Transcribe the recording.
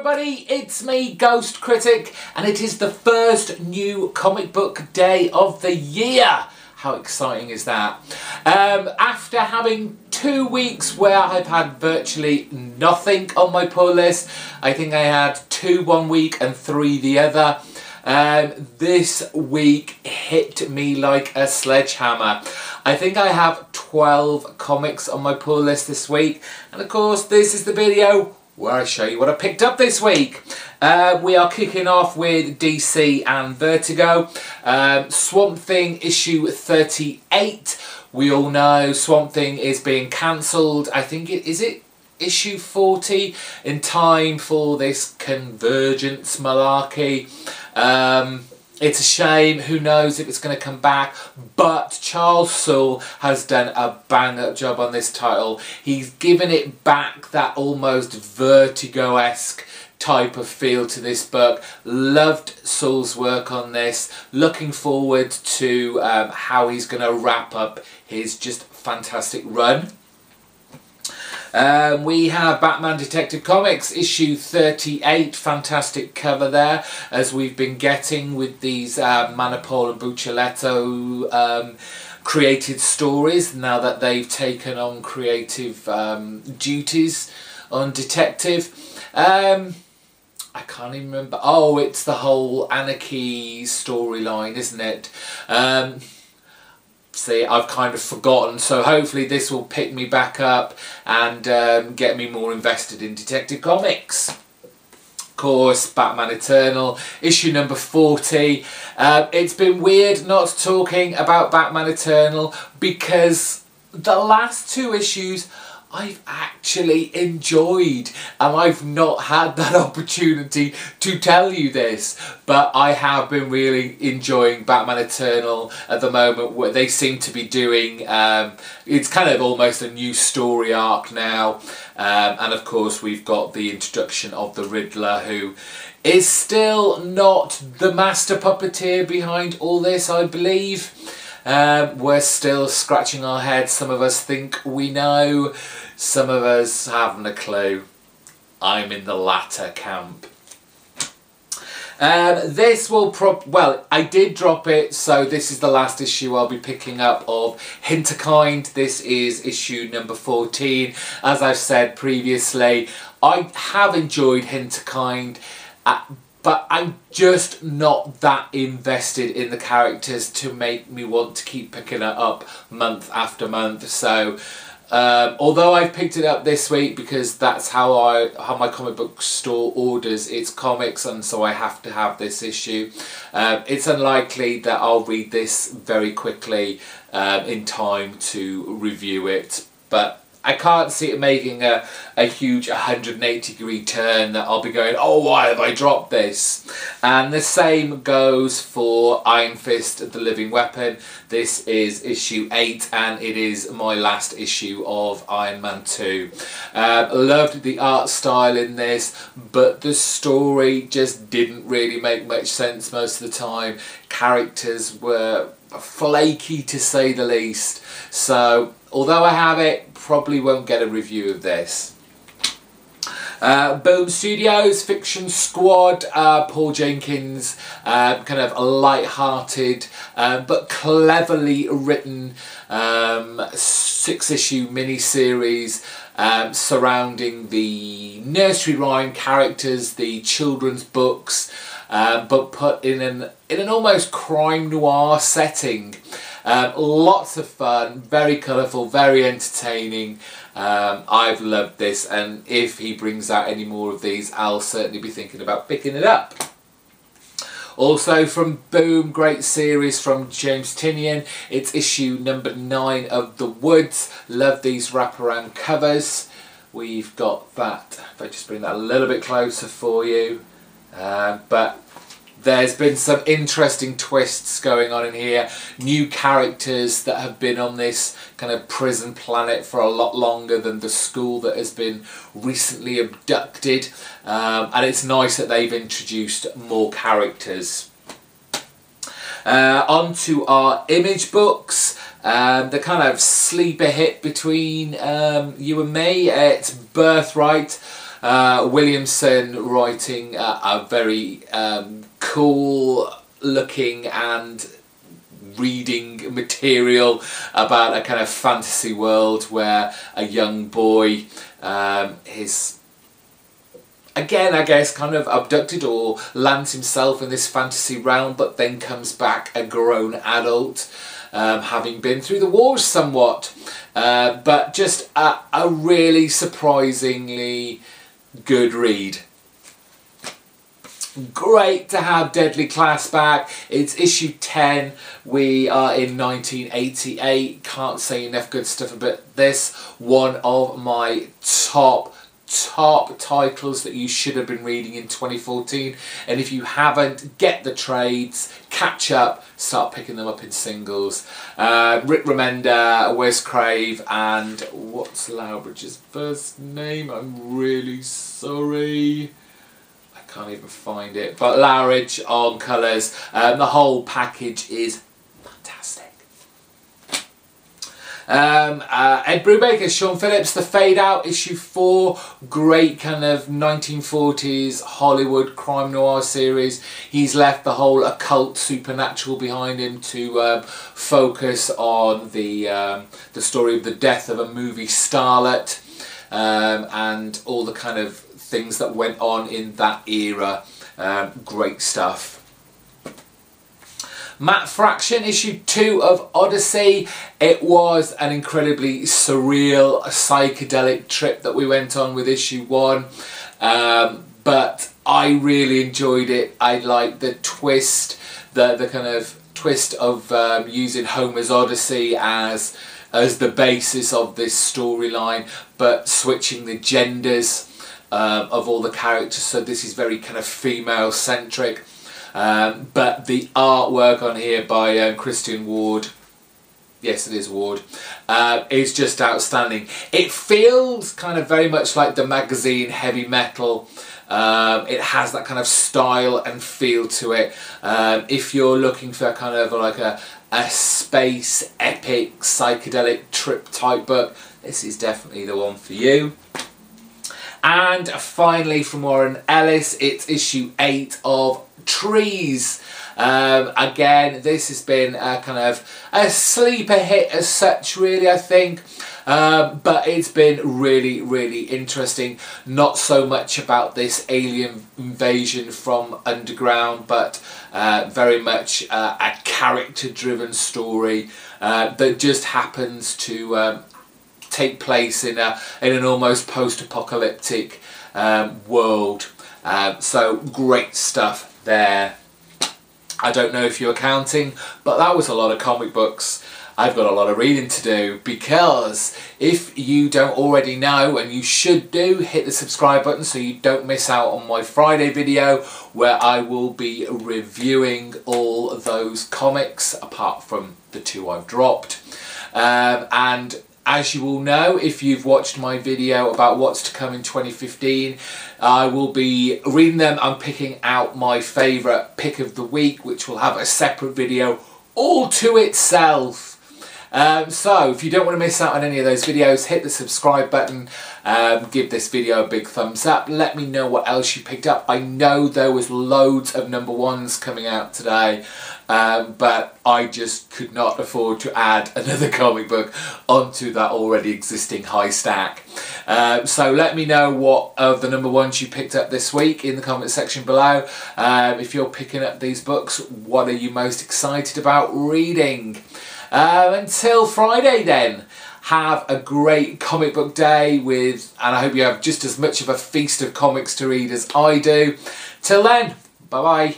everybody, it's me, GhostCritic, and it is the first new comic book day of the year. How exciting is that? After having 2 weeks where I've had virtually nothing on my pull list, I think I had 2 one week and 3 the other. This week hit me like a sledgehammer. I think I have 12 comics on my pull list this week, and of course this is the video where I show you what I picked up this week. We are kicking off with DC and Vertigo. Swamp Thing issue 38. We all know Swamp Thing is being cancelled. I think is it issue 40 in time for this convergence malarkey. It's a shame, who knows if it's going to come back, but Charles Soule has done a bang-up job on this title. He's given it back that almost Vertigo-esque type of feel to this book. Loved Soule's work on this. Looking forward to how he's going to wrap up his just fantastic run. We have Batman Detective Comics issue 38, fantastic cover there, as we've been getting with these Manapul and Buccioletto created stories, now that they've taken on creative duties on Detective. I can't even remember. Oh, it's the whole Anarchy storyline, isn't it? See, I've kind of forgotten, so hopefully this will pick me back up and get me more invested in Detective Comics. Of course, Batman Eternal, issue number 40. It's been weird not talking about Batman Eternal because the last 2 issues I've actually enjoyed, and I've not had that opportunity to tell you this, but I have been really enjoying Batman Eternal at the moment. Where they seem to be doing, it's kind of almost a new story arc now, and of course we've got the introduction of the Riddler, who is still not the master puppeteer behind all this, I believe. We're still scratching our heads. Some of us think we know, some of us haven't a clue. I'm in the latter camp. This will well, I did drop it, so this is the last issue I'll be picking up of Hinterkind. This is issue number 14. As I've said previously, I have enjoyed Hinterkind, but I'm just not that invested in the characters to make me want to keep picking it up month after month. So although I've picked it up this week because that's how my comic book store orders its comics, and so I have to have this issue, it's unlikely that I'll read this very quickly in time to review it. But I can't see it making a huge 180-degree turn that I'll be going, oh, why have I dropped this? And the same goes for Iron Fist, The Living Weapon. This is issue 8, and it is my last issue of Iron Man 2. Loved the art style in this, but the story just didn't really make much sense most of the time. Characters were flaky, to say the least. So although I have it, probably won't get a review of this. Boom Studios, Fiction Squad, Paul Jenkins, kind of a light-hearted but cleverly written 6-issue mini-series surrounding the nursery rhyme characters, the children's books, but put in an almost crime noir setting. Lots of fun, very colourful, very entertaining. I've loved this, and if he brings out any more of these, I'll certainly be thinking about picking it up. Also from Boom, great series from James Tynion. It's issue number 9 of The Woods. Love these wraparound covers. We've got that, if I just bring that a little bit closer for you, but there's been some interesting twists going on in here. New characters that have been on this kind of prison planet for a lot longer than the school that has been recently abducted. And it's nice that they've introduced more characters. On to our Image books. The kind of sleeper hit between you and me. It's Birthright. Williamson writing a very cool looking and reading material about a kind of fantasy world where a young boy is, again, I guess, kind of abducted or lands himself in this fantasy realm, but then comes back a grown adult, having been through the wars somewhat. But just a really surprisingly good read. Great to have Deadly Class back. It's issue 10. We are in 1988. Can't say enough good stuff about this. One of my top titles that you should have been reading in 2014, and if you haven't, get the trades, catch up, start picking them up in singles. Rick Remender, Wes Crave, and what's Lowbridge's first name? I'm really sorry, I can't even find it, but Lowridge on colours. The whole package is fantastic. Ed Brubaker, Sean Phillips, The Fade Out, issue 4, great kind of 1940s Hollywood crime noir series. He's left the whole occult supernatural behind him to focus on the story of the death of a movie starlet and all the kind of things that went on in that era. Great stuff. Matt Fraction, issue 2 of Odyssey. It was an incredibly surreal, psychedelic trip that we went on with issue 1, but I really enjoyed it. I liked the twist, the kind of twist of using Homer's Odyssey as the basis of this storyline, but switching the genders of all the characters, so this is very kind of female centric. But the artwork on here by Christian Ward, yes it is Ward, is just outstanding. It feels kind of very much like the magazine Heavy Metal. It has that kind of style and feel to it. If you're looking for kind of like a space epic psychedelic trip type book, this is definitely the one for you. And finally from Wren Ellis, it's issue 8 of Trees. Again, this has been a kind of a sleeper hit as such, really, I think. But it's been really interesting. Not so much about this alien invasion from underground, but very much a character-driven story that just happens to take place in an almost post-apocalyptic world. So great stuff there. I don't know if you're counting, but that was a lot of comic books. I've got a lot of reading to do, because if you don't already know, and you should do, hit the subscribe button so you don't miss out on my Friday video where I will be reviewing all those comics apart from the 2 I've dropped. And as you all know, if you've watched my video about what's to come in 2015, I will be reading them and picking out my favourite pick of the week, which will have a separate video all to itself. So if you don't want to miss out on any of those videos, hit the subscribe button, give this video a big thumbs up, let me know what else you picked up. I know there was loads of #1s coming out today, but I just could not afford to add another comic book onto that already existing high stack. So let me know what of the #1s you picked up this week in the comment section below. If you're picking up these books, what are you most excited about reading? Until Friday then, have a great comic book day and I hope you have just as much of a feast of comics to read as I do. Till then, bye bye.